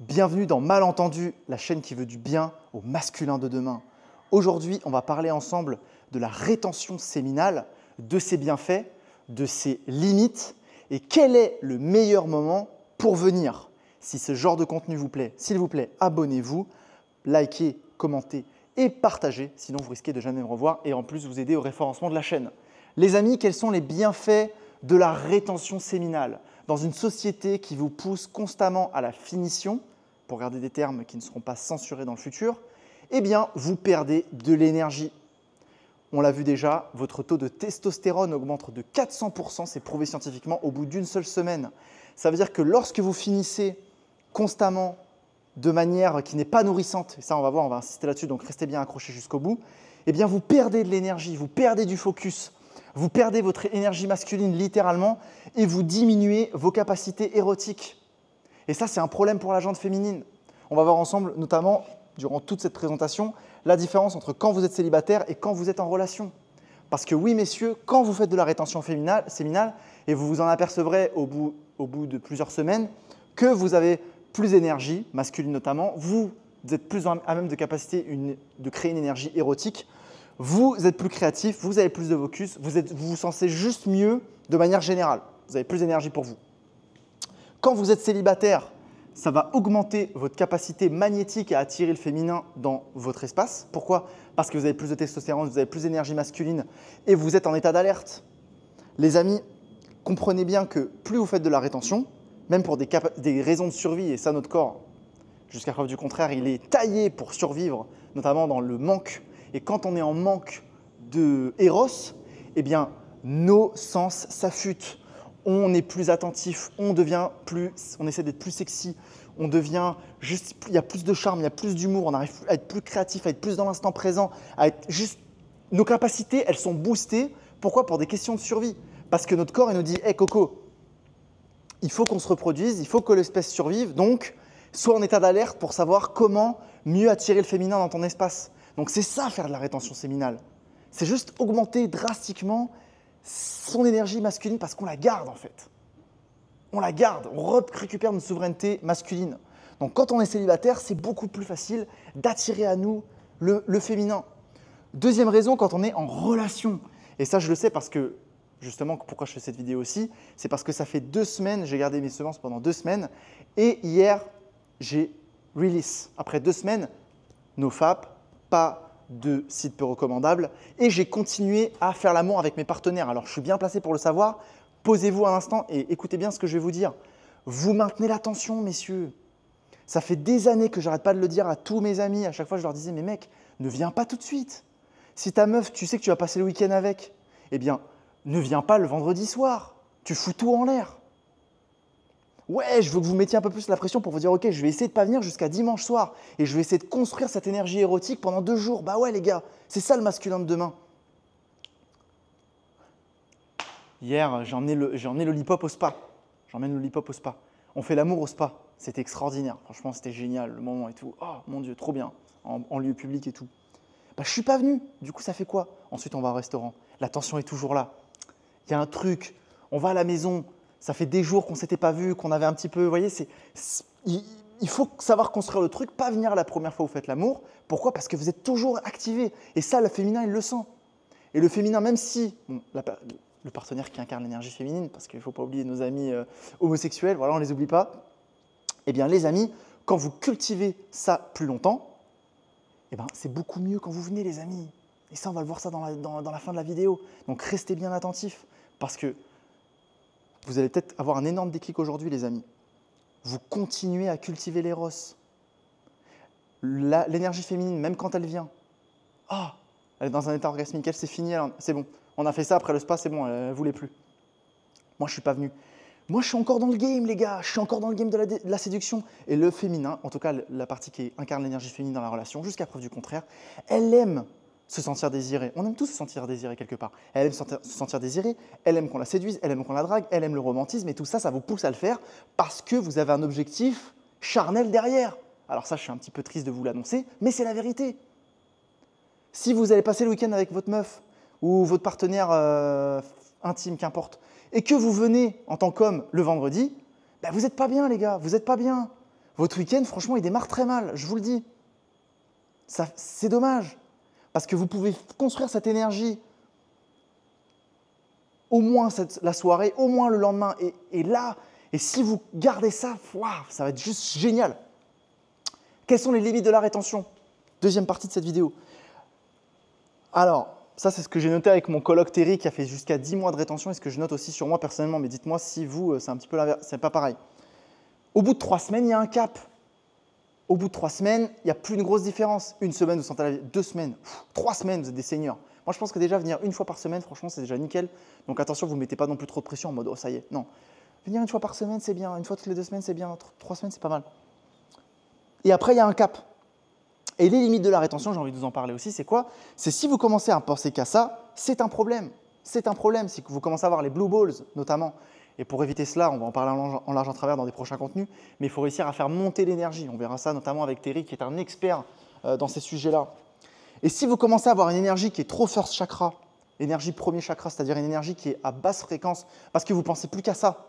Bienvenue dans Malentendu, la chaîne qui veut du bien au masculin de demain. Aujourd'hui, on va parler ensemble de la rétention séminale, de ses bienfaits, de ses limites et quel est le meilleur moment pour venir. Si ce genre de contenu vous plaît, s'il vous plaît, abonnez-vous, likez, commentez et partagez, sinon vous risquez de jamais me revoir et en plus vous aider au référencement de la chaîne. Les amis, quels sont les bienfaits de la rétention séminale? Dans une société qui vous pousse constamment à la finition, pour garder des termes qui ne seront pas censurés dans le futur, eh bien, vous perdez de l'énergie. On l'a vu déjà, votre taux de testostérone augmente de 400%, c'est prouvé scientifiquement, au bout d'une seule semaine. Ça veut dire que lorsque vous finissez constamment de manière qui n'est pas nourrissante, et ça on va voir, on va insister là-dessus, donc restez bien accrochés jusqu'au bout, eh bien vous perdez de l'énergie, vous perdez du focus, vous perdez votre énergie masculine littéralement et vous diminuez vos capacités érotiques. Et ça, c'est un problème pour la jante féminine. On va voir ensemble, notamment durant toute cette présentation, la différence entre quand vous êtes célibataire et quand vous êtes en relation. Parce que oui, messieurs, quand vous faites de la rétention séminale, et vous vous en apercevrez au bout de plusieurs semaines, que vous avez plus d'énergie, masculine notamment, vous êtes plus à même de capacité de créer une énergie érotique, vous êtes plus créatif, vous avez plus de focus, vous vous sentez juste mieux de manière générale. Vous avez plus d'énergie pour vous. Quand vous êtes célibataire, ça va augmenter votre capacité magnétique à attirer le féminin dans votre espace. Pourquoi? Parce que vous avez plus de testostérone, vous avez plus d'énergie masculine et vous êtes en état d'alerte. Les amis, comprenez bien que plus vous faites de la rétention, même pour des raisons de survie, et ça notre corps, jusqu'à preuve du contraire, il est taillé pour survivre, notamment dans le manque. Et quand on est en manque de Eros, eh bien, nos sens s'affûtent. On est plus attentif, on essaie d'être plus sexy, il y a plus de charme, il y a plus d'humour, on arrive à être plus créatif, à être plus dans l'instant présent, nos capacités, elles sont boostées. Pourquoi? Pour des questions de survie. Parce que notre corps, il nous dit « Hey Coco, il faut qu'on se reproduise, il faut que l'espèce survive, donc sois en état d'alerte pour savoir comment mieux attirer le féminin dans ton espace. » Donc c'est ça faire de la rétention séminale. C'est juste augmenter drastiquement son énergie masculine parce qu'on la garde en fait. On la garde, on récupère notre souveraineté masculine. Donc quand on est célibataire, c'est beaucoup plus facile d'attirer à nous le féminin. Deuxième raison, quand on est en relation. Et ça, je le sais parce que, justement, pourquoi je fais cette vidéo aussi, c'est parce que ça fait 2 semaines, j'ai gardé mes semences pendant 2 semaines et hier, j'ai release. Après 2 semaines, NoFap, pas de site peu recommandable et j'ai continué à faire l'amour avec mes partenaires. Alors, je suis bien placé pour le savoir. Posez-vous un instant et écoutez bien ce que je vais vous dire. Vous maintenez l'attention, messieurs. Ça fait des années que je n'arrête pas de le dire à tous mes amis. À chaque fois, je leur disais, mais mec, ne viens pas tout de suite. Si ta meuf, tu sais que tu vas passer le week-end avec, eh bien, ne viens pas le vendredi soir. Tu fous tout en l'air. Ouais, je veux que vous mettiez un peu plus la pression pour vous dire « Ok, je vais essayer de ne pas venir jusqu'à dimanche soir et je vais essayer de construire cette énergie érotique pendant 2 jours. » Bah ouais les gars, c'est ça le masculin de demain. Hier, j'ai emmené Lollipop au spa. J'emmène Lollipop au spa. On fait l'amour au spa. C'était extraordinaire. Franchement, c'était génial le moment et tout. Oh mon Dieu, trop bien. En lieu public et tout. Bah, je ne suis pas venu. Du coup, ça fait quoi? Ensuite, on va au restaurant. La tension est toujours là. Il y a un truc. On va à la maison. Ça fait des jours qu'on ne s'était pas vu, qu'on avait un petit peu… Vous voyez, il faut savoir construire le truc, pas venir la première fois où vous faites l'amour. Pourquoi? Parce que vous êtes toujours activé. Et ça, le féminin, il le sent. Et le féminin, même si le partenaire qui incarne l'énergie féminine, parce qu'il ne faut pas oublier nos amis homosexuels, voilà, on ne les oublie pas. Eh bien, les amis, quand vous cultivez ça plus longtemps, eh ben, c'est beaucoup mieux quand vous venez, les amis. Et ça, on va le voir ça dans la fin de la vidéo. Donc, restez bien attentifs parce que vous allez peut-être avoir un énorme déclic aujourd'hui, les amis. Vous continuez à cultiver l'éros. L'énergie féminine, même quand elle vient, elle est dans un état orgasmique, elle, c'est fini, c'est bon. On a fait ça après le spa, c'est bon, elle ne voulait plus. Moi, je ne suis pas venu. Moi, je suis encore dans le game, les gars. Je suis encore dans le game de la séduction. Et le féminin, en tout cas la partie qui incarne l'énergie féminine dans la relation, jusqu'à preuve du contraire, elle aime se sentir désirée. On aime tous se sentir désiré quelque part. Elle aime se sentir désirée, elle aime qu'on la séduise, elle aime qu'on la drague, elle aime le romantisme et tout ça, ça vous pousse à le faire parce que vous avez un objectif charnel derrière. Alors ça, je suis un petit peu triste de vous l'annoncer, mais c'est la vérité. Si vous allez passer le week-end avec votre meuf ou votre partenaire intime, qu'importe, et que vous venez en tant qu'homme le vendredi, ben vous n'êtes pas bien les gars, vous n'êtes pas bien. votre week-end, franchement, il démarre très mal, je vous le dis. C'est dommage, parce que vous pouvez construire cette énergie au moins la soirée, au moins le lendemain. Et là, et si vous gardez ça, waouh, ça va être juste génial. Quelles sont les limites de la rétention? Deuxième partie de cette vidéo. Alors, ça, c'est ce que j'ai noté avec mon coloc Terry qui a fait jusqu'à 10 mois de rétention et ce que je note aussi sur moi personnellement. Mais dites-moi si vous, c'est un petit peu l'inverse, c'est pas pareil. Au bout de 3 semaines, il y a un cap. Au bout de 3 semaines, il n'y a plus une grosse différence. Une semaine, vous sentez la vie. 2 semaines, 3 semaines, vous êtes des seigneurs. Moi, je pense que déjà venir une fois par semaine, franchement, c'est déjà nickel. Donc attention, vous ne mettez pas non plus trop de pression en mode « oh, ça y est ». Non. Venir une fois par semaine, c'est bien. Une fois toutes les 2 semaines, c'est bien. 3 semaines, c'est pas mal. Et après, il y a un cap. Et les limites de la rétention, j'ai envie de vous en parler aussi, c'est quoi? C'est si vous commencez à penser qu'à ça, c'est un problème. C'est un problème, c'est que vous commencez à avoir les blue balls notamment. Et pour éviter cela, on va en parler en large en travers dans des prochains contenus, mais il faut réussir à faire monter l'énergie. On verra ça notamment avec Terry qui est un expert dans ces sujets-là. Et si vous commencez à avoir une énergie qui est trop first chakra, énergie premier chakra, c'est-à-dire une énergie qui est à basse fréquence parce que vous ne pensez plus qu'à ça,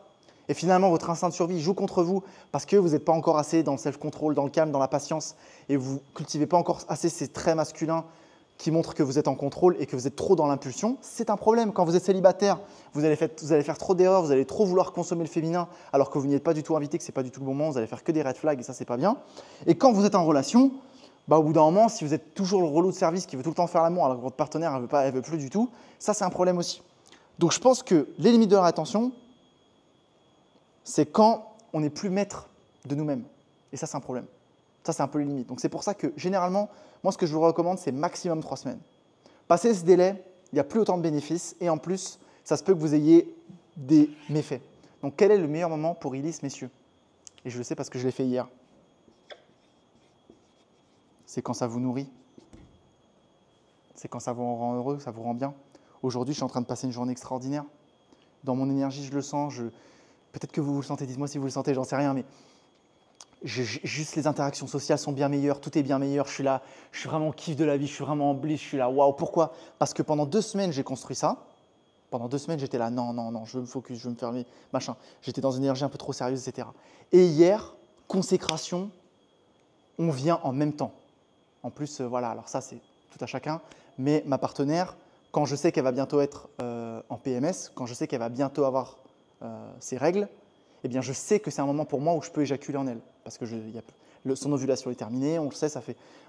et finalement, votre instinct de survie joue contre vous parce que vous n'êtes pas encore assez dans le self-control, dans le calme, dans la patience et vous ne cultivez pas encore assez ces traits masculins qui montrent que vous êtes en contrôle et que vous êtes trop dans l'impulsion. C'est un problème. Quand vous êtes célibataire, vous allez faire trop d'erreurs, vous allez trop vouloir consommer le féminin alors que vous n'y êtes pas du tout invité, que ce n'est pas du tout le bon moment, vous allez faire que des red flags et ça, c'est pas bien. Et quand vous êtes en relation, au bout d'un moment, si vous êtes toujours le relou de service qui veut tout le temps faire l'amour alors que votre partenaire ne veut plus du tout, ça, c'est un problème aussi. Donc, je pense que les limites de la rétention, c'est quand on n'est plus maître de nous-mêmes. Et ça, c'est un problème. Ça, c'est un peu les limites. Donc, c'est pour ça que généralement, moi, ce que je vous recommande, c'est maximum 3 semaines. Passer ce délai, il n'y a plus autant de bénéfices. Et en plus, ça se peut que vous ayez des méfaits. Donc, quel est le meilleur moment pour Illis, messieurs? Et je le sais parce que je l'ai fait hier. C'est quand ça vous nourrit. C'est quand ça vous rend heureux, ça vous rend bien. Aujourd'hui, je suis en train de passer une journée extraordinaire. Dans mon énergie, je le sens. Peut-être que vous le sentez, dites-moi si vous le sentez, j'en sais rien, mais juste les interactions sociales sont bien meilleures, tout est bien meilleur, je suis là, je suis vraiment au kiff de la vie, je suis vraiment en bliss, je suis là, waouh, pourquoi? Parce que pendant 2 semaines, j'ai construit ça. Pendant 2 semaines, j'étais là, non, non, non, je veux me focus, je veux me fermer, machin. J'étais dans une énergie un peu trop sérieuse, etc. Et hier, consécration, on vient en même temps. En plus, voilà, alors ça, c'est tout à chacun, mais ma partenaire, quand je sais qu'elle va bientôt être en PMS, quand je sais qu'elle va bientôt avoir ses règles, eh bien, je sais que c'est un moment pour moi où je peux éjaculer en elle. Parce que son ovulation est terminée, on le sait,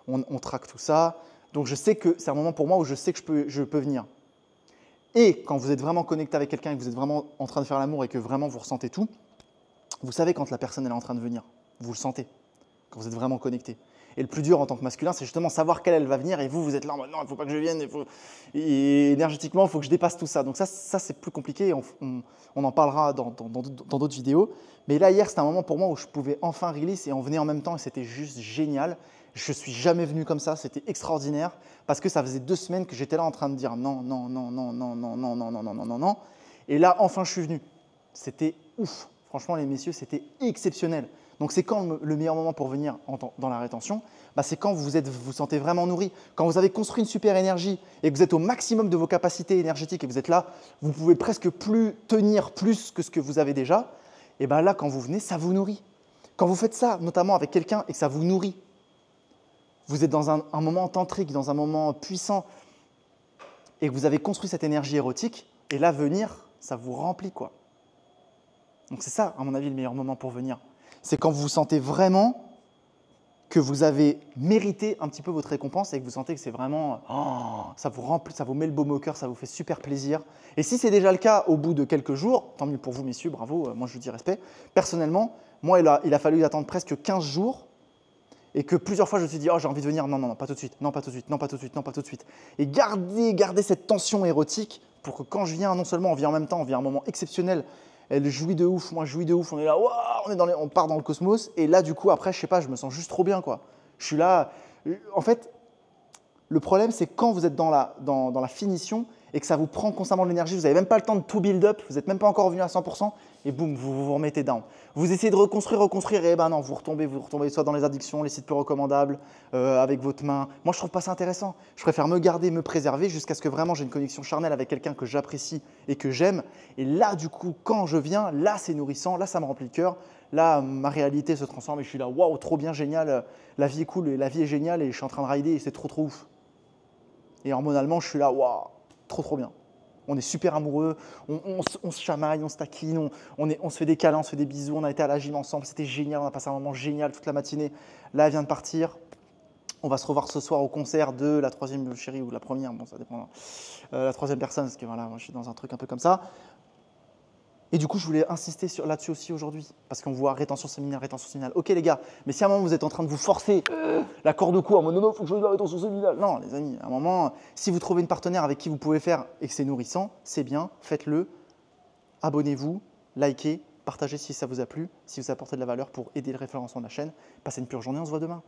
on traque tout ça. Donc, je sais que c'est un moment pour moi où je sais que je peux venir. Et quand vous êtes vraiment connecté avec quelqu'un et que vous êtes vraiment en train de faire l'amour et que vraiment vous ressentez tout, vous savez quand la personne elle est en train de venir. Vous le sentez, quand vous êtes vraiment connecté. Et le plus dur en tant que masculin, c'est justement savoir qu'elle va venir et vous êtes là en mode non, il ne faut pas que je vienne. Et énergétiquement, il faut que je dépasse tout ça. Donc ça c'est plus compliqué et on en parlera dans d'autres vidéos. Mais là, hier, c'était un moment pour moi où je pouvais enfin release et on venait en même temps et c'était juste génial. Je ne suis jamais venu comme ça, c'était extraordinaire parce que ça faisait 2 semaines que j'étais là en train de dire non, non, non, non, non, non, non, non, non, non, non, non, non. Et là, enfin, je suis venu. C'était ouf. Franchement, les messieurs, c'était exceptionnel. Donc, c'est quand le meilleur moment pour venir dans la rétention? C'est quand vous vous sentez vraiment nourri, quand vous avez construit une super énergie et que vous êtes au maximum de vos capacités énergétiques et que vous êtes là, vous ne pouvez presque plus tenir plus que ce que vous avez déjà. Et bien là, quand vous venez, ça vous nourrit. Quand vous faites ça, notamment avec quelqu'un et que ça vous nourrit, vous êtes dans un moment tantrique, dans un moment puissant et que vous avez construit cette énergie érotique et là, venir, ça vous remplit, quoi. Donc, c'est ça, à mon avis, le meilleur moment pour venir. C'est quand vous sentez vraiment que vous avez mérité un petit peu votre récompense et que vous sentez que c'est vraiment, ça vous remplit, ça vous met le baume au cœur, ça vous fait super plaisir. Et si c'est déjà le cas au bout de quelques jours, tant mieux pour vous, messieurs, bravo, moi je vous dis respect. Personnellement, moi, il a fallu attendre presque 15 jours et que plusieurs fois je me suis dit, oh, j'ai envie de venir, non, non, non, pas tout de suite, non, pas tout de suite, non, pas tout de suite, non, pas tout de suite. Et garder cette tension érotique pour que quand je viens, non seulement on vient en même temps, on vient un moment exceptionnel. Elle jouit de ouf, moi je jouis de ouf, on est là, wow, on part dans le cosmos. Et là, du coup, après, je sais pas, je me sens juste trop bien, quoi. Je suis là. En fait, le problème, c'est quand vous êtes dans la finition et que ça vous prend constamment de l'énergie, vous n'avez même pas le temps de tout build up, vous n'êtes même pas encore revenu à 100% et boum, vous remettez down. Vous essayez de reconstruire et ben non, vous retombez soit dans les addictions, les sites peu recommandables, avec votre main. Moi, je trouve pas ça intéressant. Je préfère me garder, me préserver jusqu'à ce que vraiment j'ai une connexion charnelle avec quelqu'un que j'apprécie et que j'aime. Et là, du coup, quand je viens, là, c'est nourrissant, là, ça me remplit le cœur. Là, ma réalité se transforme et je suis là, waouh, trop bien, génial, la vie est cool, et la vie est géniale et je suis en train de rider et c'est trop trop ouf. Et hormonalement, je suis là, waouh, trop trop bien. On est super amoureux, on se chamaille, on se taquine, on se fait des câlins, on se fait des bisous, on a été à la gym ensemble, c'était génial, on a passé un moment génial toute la matinée. Là, elle vient de partir. On va se revoir ce soir au concert de la troisième chérie ou la première, bon ça dépend, la troisième personne, parce que voilà, moi je suis dans un truc un peu comme ça. Et du coup, je voulais insister là-dessus aussi aujourd'hui, parce qu'on voit rétention séminale, rétention séminale. Ok les gars, mais si à un moment vous êtes en train de vous forcer la corde au cou, en mode non, non, il faut que je fasse la rétention séminale. Non les amis, à un moment, si vous trouvez une partenaire avec qui vous pouvez faire et que c'est nourrissant, c'est bien, faites-le, abonnez-vous, likez, partagez si ça vous a plu, si vous apportez de la valeur pour aider le référencement de la chaîne. Passez une pure journée, on se voit demain.